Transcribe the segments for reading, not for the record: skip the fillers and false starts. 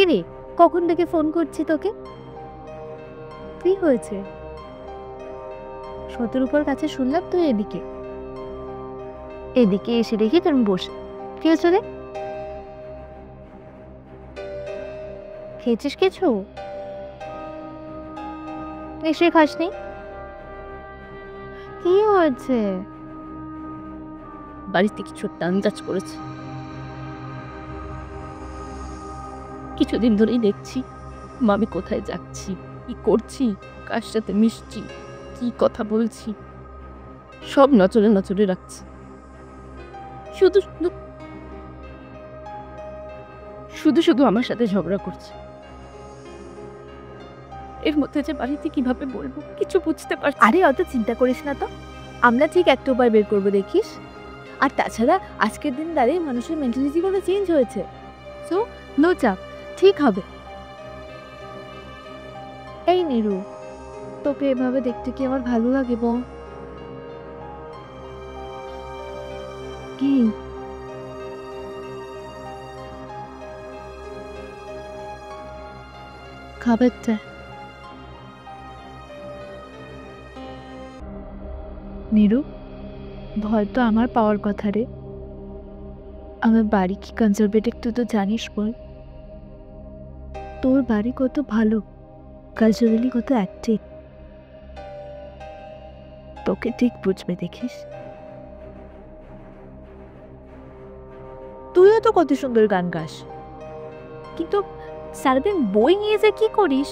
কি রে, কখন থেকে ফোন করছি তোকে? কি হয়েছে? শতরূপার কাছে শুনলাম তুই এদিকে এদিকে এসে দেখি তুমি বসে। কি হয়েছে রে? খেয়েছিস কিছু? নিশ্চয়ই খাসনি। কি হয়েছে? বাড়িতে কিছু একটা আন্দাজ করেছে। কিছুদিন ধরেই দেখছি আমি কোথায় যাচ্ছি, কি করছি, কার সাথে মিশছি, কি কথা বলছি, সব নজরে নজরে রাখছি। শুধু শুধু শুধু শুধু আমার সাথে ঝগড়া করছে। এর মধ্যে যে বাড়িতে কিভাবে বলবো কিছু বুঝতে পারছি। আরে অত চিন্তা করিস না তো, আমরা ঠিক একটা উপায় বের করবো, দেখিস। আর তাছাড়া আজকের দিন দাঁড়িয়ে মানুষের মেন্টালিটি কোনো চেঞ্জ হয়েছে, সো নো চাপ, ঠিক হবে। এই নিরু, তোকে এভাবে দেখতে কি আমার ভালো লাগে বল? কি? খাবারটা নিরু, ভয় তো আমার পাওয়ার কথা রে। আমার বাড়ি কি কনজারভেটিভ তুই তো জানিস, বল। তোর বাড়ি কত ভালো, কালচারালি কত অ্যাক্টিভ, তোকে ঠিক বুঝবে, দেখিস। তুইও তো কত সুন্দর গান গাস, কিন্তু সারাদিন বই নিয়ে যে কি করিস?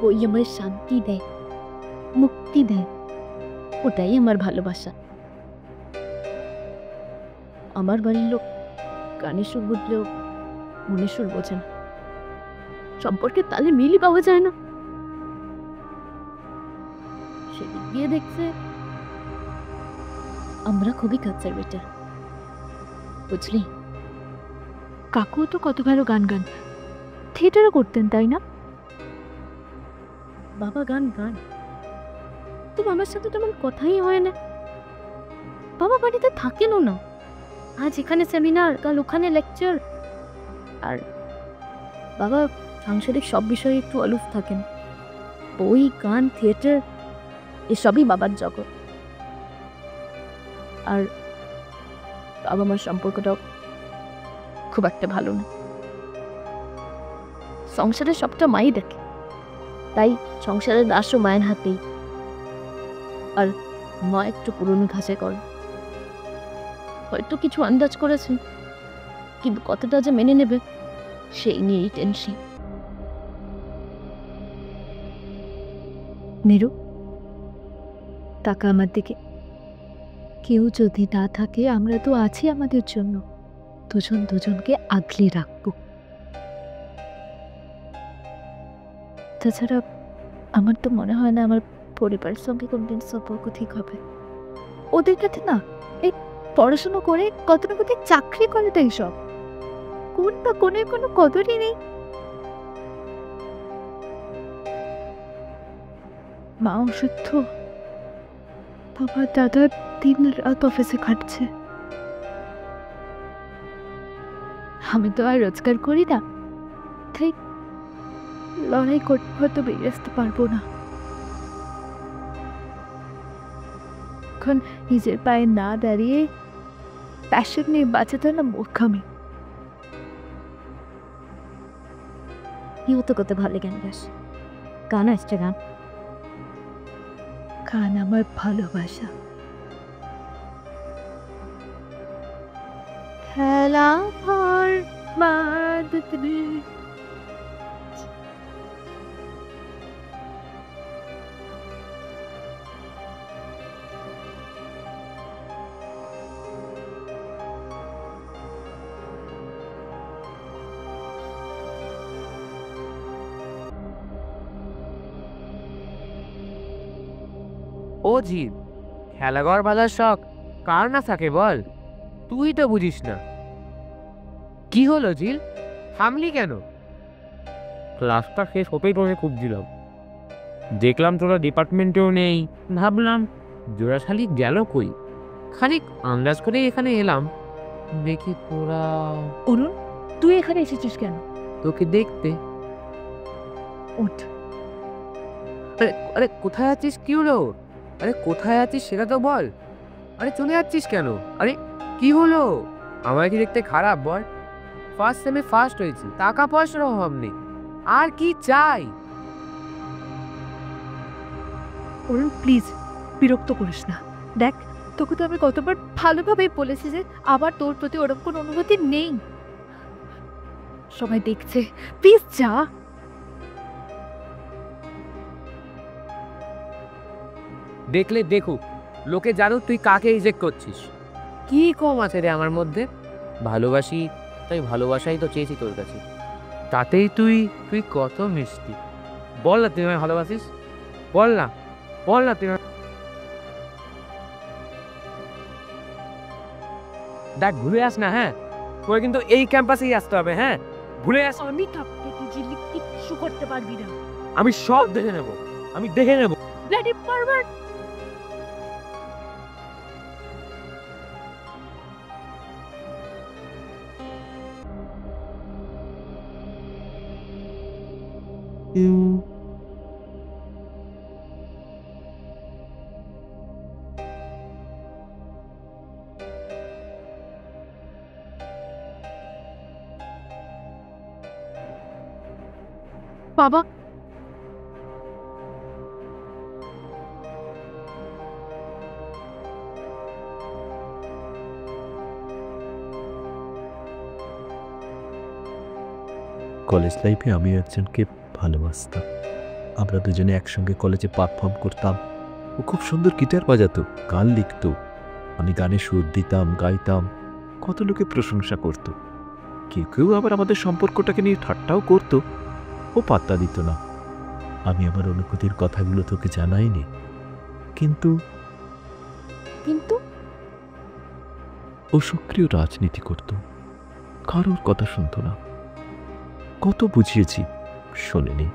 বই আমার শান্তি দেয়, মুক্তি দেয়, ওটাই আমার ভালোবাসা। আমার বাড়ির লোক গানের সুর বুঝলেও মনের সুর বোঝে না, সম্পর্কে তালে মিলই পাওয়া যায় না। সেদিক দিয়ে দেখছে আমরা খুবই কনজারভেটিভ, বুঝলি। কাকু তো কত ভালো গান গান, থিয়েটারও করতেন, তাই না? বাবা গান গান, তো আমার সাথে তেমন কথাই হয় না। বাবা বাড়িতে থাকেনও না, আজ এখানে সেমিনার, কাল ওখানে লেকচার। আর বাবা সাংসারিক সব বিষয়ে একটু অলুফ থাকেন। বই, গান, থিয়েটার এসবই বাবার জগৎ। আর বাবা মার সম্পর্কটাও খুব একটা ভালো না। সংসারের সবটা মাই দেখে, তাই সংসারের দাসও মায়ের হাতেই। আর মা একটু পুরনো ঘাসে করে, হয়তো কিছু আন্দাজ করেছেন, কিন্তু কতটা যে মেনে নেবে সেই নিয়েই টেনশন। নিরু, টাকা আমার দিকে। কেউ যদি না থাকে, আমরা তো আছি আমাদের জন্য, দুজন দুজনকে আগলে রাখবো। তাছাড়া আমার তো মনে হয় না আমার পরিবারের সঙ্গে কোনদিন সম্পর্ক ঠিক হবে। ওদের কাছে না এই পড়াশুনো করে কত না কত চাকরি করে, তাই সব কোন বা কোনের কোনো কদরই নেই। মা অসুস্থ, বাবা দাদা দিন রাত অফিসে খাটছে, আমি তো আর রোজগার করি না, তাই লড়াই করতে হয়তো বেরিয়ে আসতে পারবো না। এখন নিজের পায়ে না দাঁড়িয়ে প্যাশন নিয়ে বাঁচাতে না মূর্খামি। কেউ তো কত ভালো গান গাস, গান আসছে গান। গান আমার ভালোবাসা। খেলা ভর বাদতে ও জিৎ, খেলাঘর বাজার শখ কার না থাকে বল? তুই তো বুঝিস না। কি হলো জিল, থামলি কেন? ক্লাসটা শেষ হতেই তোকে খুব দিলাম, দেখলাম তোরা ডিপার্টমেন্টেও নেই, ভাবলাম জোড়া শালিক গেল কই। খানিক আন্দাজ করে এখানে এলাম, দেখি তোরা। অরুণ, তুই এখানে এসেছিস কেন? তোকে দেখতে। ওঠ। আরে আরে কোথায় আছিস? কি হলো? আরে কোথায় আছিস সেটা তো বল। আরে চলে যাচ্ছিস কেন? আরে কি হলো? আমার কি দেখতে খারাপ বল? ফার্স্ট সেমে ফার্স্ট হয়েছি, টাকা পয়সার অভাব নেই, আর কি চাই? অরুণ প্লিজ বিরক্ত করিস না। দেখ তোকে তো আমি কতবার ভালোভাবেই বলেছি যে আবার তোর প্রতি ওরকম কোনো অনুভূতি নেই। সবাই দেখছে, প্লিজ যা। দেখলে দেখুক, লোকে জানুক তুই কাকে রিজেক্ট করছিস। কি কম আছে রে আমার মধ্যে? ভালোবাসি, তাই ভালোবাসাই তো চেয়েছি তোর কাছে। তাতেই তুই তুই কত মিষ্টি। বল না তুই আমায় ভালোবাসিস, বল না, বল না তুই। দেখ ঘুরে আস না, হ্যাঁ তোর কিন্তু এই ক্যাম্পাসেই আসতে হবে। হ্যাঁ ঘুরে আস। আমি থাকতে তুই জিল্লি কিচ্ছু করতে পারবি না। আমি সব দেখে নেব, আমি দেখে নেব। Bloody pervert. বাবা কলেজ লাইফে আমি একজনকে ভালোবাসতাম। আমরা দুজনে একসঙ্গে কলেজে পারফর্ম করতাম। ও খুব সুন্দর গিটার বাজাতো, গান লিখতো, আমি গানে সুর দিতাম, গাইতাম। কত লোকে প্রশংসা করত, কেউ কেউ আবার আমাদের সম্পর্কটাকে নিয়ে ঠাট্টাও করত। ও পাত্তা দিত না। আমি আমার অনুভূতির কথাগুলো তোকে জানাইনি, কিন্তু কিন্তু ও সক্রিয় রাজনীতি করত, কারোর কথা শুনতো না। কত বুঝিয়েছি, শোনেনি।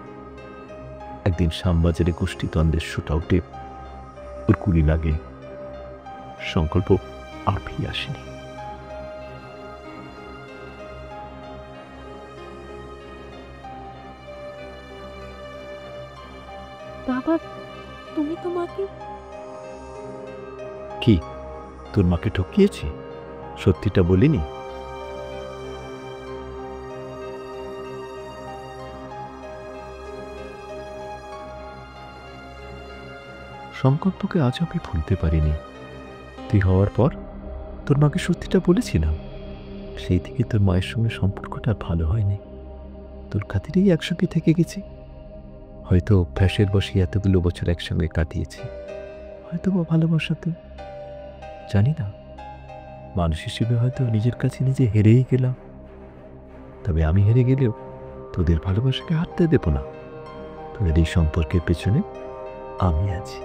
একদিন শ্যামবাজারে গোষ্ঠীদ্বন্দ্বের শুট আউটে ওর গুলি লাগে। সংকল্প আর ফিরে আসেনি। বাবা, তুমি তো মাকে কি তোর মাকে ঠকিয়েছি? সত্যিটা বলিনি? সংকল্পকে আজ আমি ভুলতে পারিনি। তুই হওয়ার পর তোর মাকে সত্যিটা বলেছিলাম। সেই থেকে তোর মায়ের সঙ্গে সম্পর্কটা আর ভালো হয়নি। তোর খাতিরেই একসঙ্গে থেকে গেছি। হয়তো অভ্যাসের বসে এতগুলো বছর একসঙ্গে কাটিয়েছি, হয়তো বা ভালোবাসাতে, জানি না। মানুষ হিসেবে হয়তো নিজের কাছে নিজে হেরেই গেলাম। তবে আমি হেরে গেলেও তোদের ভালোবাসাকে হারতে দেব না। তোদের এই সম্পর্কের পেছনে আমি আছি।